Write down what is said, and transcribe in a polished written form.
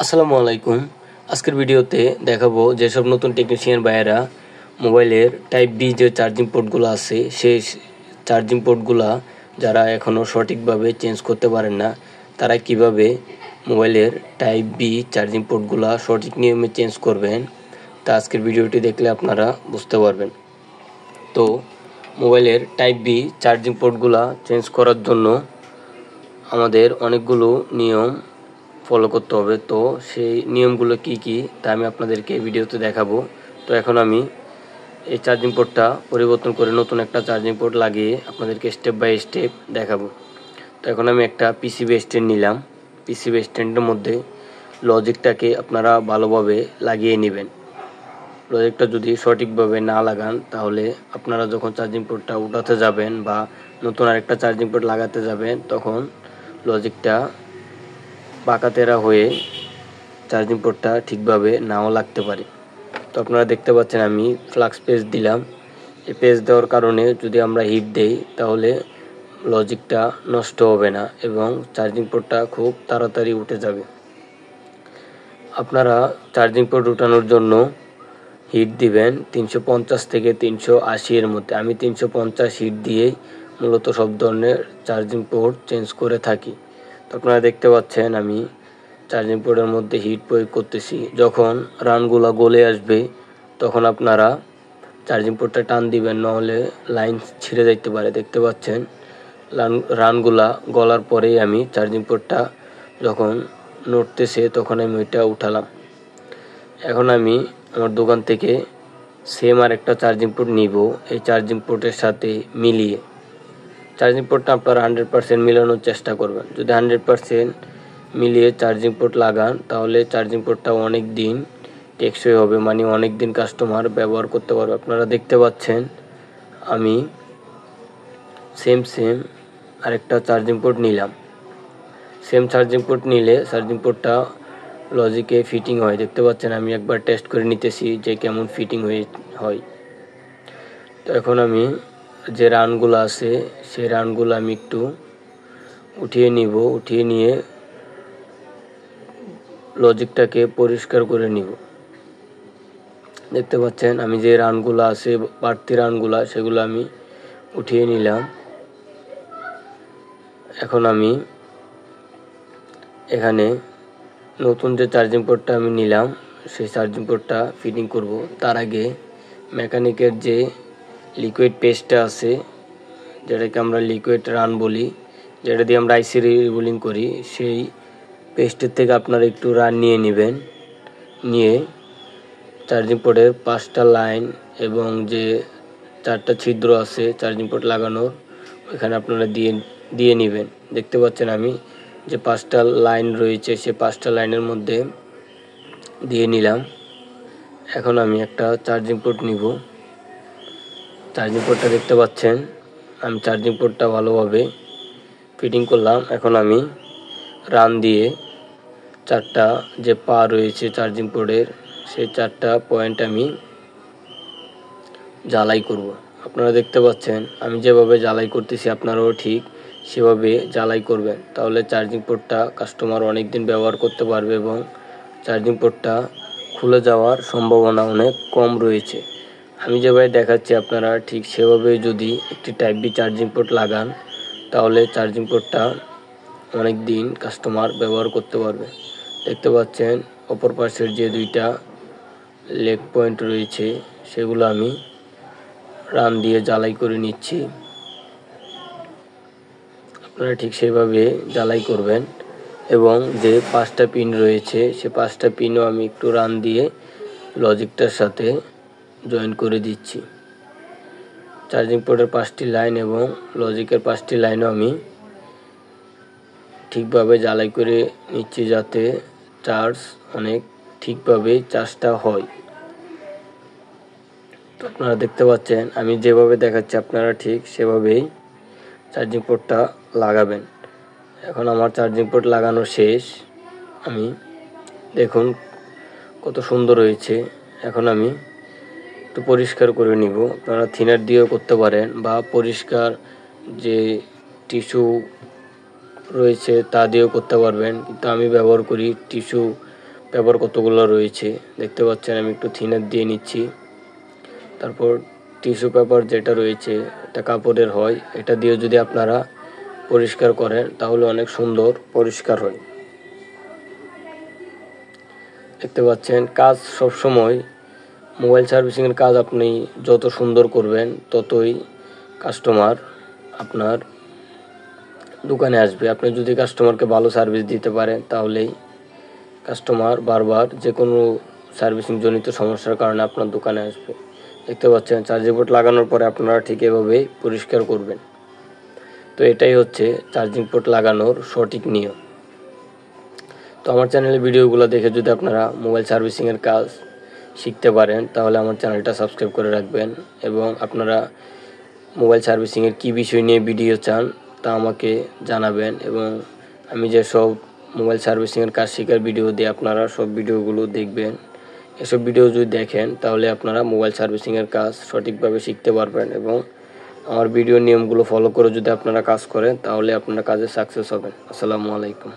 আসসালামু আলাইকুম। আজকের ভিডিওতে দেখাবো যেসব নতুন টেকনিশিয়ান ভাইয়েরা মোবাইলের টাইপ বি যে চার্জিং পোর্টগুলো আছে সেই চার্জিং পোর্টগুলা যারা এখনও সঠিকভাবে চেঞ্জ করতে পারেন না, তারা কিভাবে মোবাইলের টাইপ বি চার্জিং পোর্টগুলা সঠিক নিয়মে চেঞ্জ করবেন তা আজকের ভিডিওটি দেখলে আপনারা বুঝতে পারবেন। তো মোবাইলের টাইপ বি চার্জিং পোর্টগুলা চেঞ্জ করার জন্য আমাদের অনেকগুলো নিয়ম ফলো করতে হবে। তো সেই নিয়মগুলো কি কি তা আমি আপনাদেরকে ভিডিওতে দেখাবো। তো এখন আমি এই চার্জিং পোর্টটা পরিবর্তন করে নতুন একটা চার্জিং পোর্ট লাগিয়ে আপনাদেরকে স্টেপ বাই স্টেপ দেখাবো। তো এখন আমি একটা পিসিবি স্ট্যান্ড নিলাম। পিসিবি স্ট্যান্ডের মধ্যে লজিকটাকে আপনারা ভালোভাবে লাগিয়ে নেবেন। লজিকটা যদি সঠিকভাবে না লাগান তাহলে আপনারা যখন চার্জিং পোর্টটা উঠাতে যাবেন বা নতুন আরেকটা চার্জিং পোর্ট লাগাতে যাবেন তখন লজিকটা বাঁকাতেরা হয়ে চার্জিং পোর্টটা ঠিকভাবে নাও লাগতে পারে। তো আপনারা দেখতে পাচ্ছেন আমি ফ্লাক্স পেজ দিলাম। এই পেজ দেওয়ার কারণে যদি আমরা হিট দেই তাহলে লজিকটা নষ্ট হবে না এবং চার্জিং পোর্টটা খুব তাড়াতাড়ি উঠে যাবে। আপনারা চার্জিং পোর্ট উঠানোর জন্য হিট দিবেন 350 থেকে 380 এর মধ্যে। আমি 350 হিট দিয়েই মূলত সব ধরনের চার্জিং পোর্ট চেঞ্জ করে থাকি। তো আপনারা দেখতে পাচ্ছেন আমি চার্জিং পোর্টের মধ্যে হিট প্রয়োগ করতেছি। যখন রানগুলা গলে আসবে তখন আপনারা চার্জিং পোর্টটা টান দিবেন, নাহলে লাইন ছিঁড়ে যাইতে পারে। দেখতে পাচ্ছেন রানগুলা গলার পরেই আমি চার্জিং পোর্টটা যখন নড়তেছে তখন আমি ওইটা উঠালাম। এখন আমি আমার দোকান থেকে সেম আর একটা চার্জিং পোর্ট নিব এই চার্জিং পোর্টের সাথে মিলিয়ে। চার্জিং পোর্টটা আপনারা 100% মিলানোর চেষ্টা করবেন। যদি 100% মিলিয়ে চার্জিং পোর্ট লাগান তাহলে চার্জিং পোর্টটা অনেক দিন টেকসই হবে, মানে অনেক দিন কাস্টমার ব্যবহার করতে পারবে। আপনারা দেখতে পাচ্ছেন আমি সেম আরেকটা চার্জিং পোর্ট নিলাম। সেম চার্জিং পোর্ট নিলে চার্জিং পোর্টটা লজিকে ফিটিং হয়। দেখতে পাচ্ছেন আমি একবার টেস্ট করে নিতেছি যে কেমন ফিটিং হয়। তো এখন আমি যে রানগুলো আছে সেই রানগুলো আমি একটু উঠিয়ে নিব। উঠিয়ে নিয়ে লজিকটাকে পরিষ্কার করে নিব। দেখতে পাচ্ছেন আমি যে রানগুলো আছে বাড়তি রানগুলা সেগুলো আমি উঠিয়ে নিলাম। এখন আমি এখানে নতুন যে চার্জিং পোর্টটা আমি নিলাম সেই চার্জিং পোর্টটা ফিটিং করব। তার আগে মেকানিকের যে লিকুইড পেস্টটা আছে, যেটাকে আমরা লিকুইড রান বলি, যেটা দিয়ে আমরা আইসি রিবোলিং করি, সেই পেস্টের থেকে আপনারা একটু রান নিয়ে নেবেন। নিয়ে চার্জিং পোর্টের 5টা লাইন এবং যে 4টা ছিদ্র আছে চার্জিং পোর্ট লাগানোর ওইখানে আপনারা দিয়ে নেবেন। দেখতে পাচ্ছেন আমি যে 5টা লাইন রয়েছে সেই 5টা লাইনের মধ্যে দিয়ে নিলাম। এখন আমি একটা চার্জিং পোর্ট নিব। চার্জিং পোর্টটা দেখতে পাচ্ছেন আমি চার্জিং পোর্টটা ভালোভাবে ফিটিং করলাম। এখন আমি রান দিয়ে 4টা যে পা রয়েছে চার্জিং পোর্টের সেই 4টা পয়েন্ট আমি জ্বালাই করব। আপনারা দেখতে পাচ্ছেন আমি যেভাবে জ্বালাই করতেছি আপনারাও ঠিক সেভাবে জ্বালাই করবেন, তাহলে চার্জিং পোর্টটা কাস্টমার অনেক দিন ব্যবহার করতে পারবে এবং চার্জিং পোর্টটা খুলে যাওয়ার সম্ভাবনা অনেক কম রয়েছে। আমি যেভাবে দেখাচ্ছি আপনারা ঠিক সেভাবে যদি একটি টাইপ বি চার্জিং পোর্ট লাগান তাহলে চার্জিং পোর্টটা অনেক দিন কাস্টমার ব্যবহার করতে পারবে। দেখতে পাচ্ছেন অপর পাশের যে 2টা লেগ পয়েন্ট রয়েছে সেগুলো আমি রান দিয়ে জ্বালাই করে নিচ্ছি। আপনারা ঠিক সেভাবে জ্বালাই করবেন এবং যে 5টা পিন রয়েছে সে 5টা পিনও আমি একটু রান দিয়ে লজিকটার সাথে জয়েন করে দিচ্ছি। চার্জিং পোর্টের 5টি লাইন এবং লজিকের 5টি লাইনও আমি ঠিকভাবে জ্বালাই করে নিচ্ছি যাতে চার্জ অনেক ঠিকভাবে চার্জটা হয়। তো আপনারা দেখতে পাচ্ছেন আমি যেভাবে দেখাচ্ছি আপনারা ঠিক সেভাবেই চার্জিং পোর্টটা লাগাবেন। এখন আমার চার্জিং পোর্ট লাগানো শেষ। আমি দেখুন কত সুন্দর হয়েছে। এখন আমি একটু পরিষ্কার করে নিব। আপনারা থিনার দিয়েও করতে পারেন বা পরিষ্কার যে টিস্যু রয়েছে তা দিয়েও করতে পারবেন, কিন্তু আমি ব্যবহার করি টিস্যু পেপার কতগুলো রয়েছে দেখতে পাচ্ছেন। আমি একটু থিনার দিয়ে নিচ্ছি। তারপর টিস্যু পেপার যেটা রয়েছে এটা কাপড়ের হয়, এটা দিয়ে যদি আপনারা পরিষ্কার করেন তাহলে অনেক সুন্দর পরিষ্কার হয়। দেখতে পাচ্ছেন কাজ সবসময় মোবাইল সার্ভিসিংয়ের কাজ আপনি যত সুন্দর করবেন ততই কাস্টমার আপনার দোকানে আসবে। আপনি যদি কাস্টমারকে ভালো সার্ভিস দিতে পারেন তাহলেই কাস্টমার বারবার যে কোনো সার্ভিসিং জনিত সমস্যার কারণে আপনার দোকানে আসবে। দেখতে পাচ্ছেন চার্জিং পোর্ট লাগানোর পরে আপনারা ঠিক এভাবেই পরিষ্কার করবেন। তো এটাই হচ্ছে চার্জিং পোর্ট লাগানোর সঠিক নিয়ম। তো আমার চ্যানেলের ভিডিওগুলো দেখে যদি আপনারা মোবাইল সার্ভিসিংয়ের কাজ শিখতে পারেন তাহলে আমার চ্যানেলটা সাবস্ক্রাইব করে রাখবেন, এবং আপনারা মোবাইল সার্ভিসিংয়ের কী বিষয় নিয়ে ভিডিও চান তা আমাকে জানাবেন, এবং আমি যেসব মোবাইল সার্ভিসিংয়ের কাজ শেখার ভিডিও দিয়ে আপনারা সব ভিডিওগুলো দেখবেন। এসব ভিডিও যদি দেখেন তাহলে আপনারা মোবাইল সার্ভিসিংয়ের কাজ সঠিকভাবে শিখতে পারবেন, এবং আমার ভিডিও নিয়মগুলো ফলো করে যদি আপনারা কাজ করেন তাহলে আপনারা কাজে সাকসেস হবেন। আসসালামু আলাইকুম।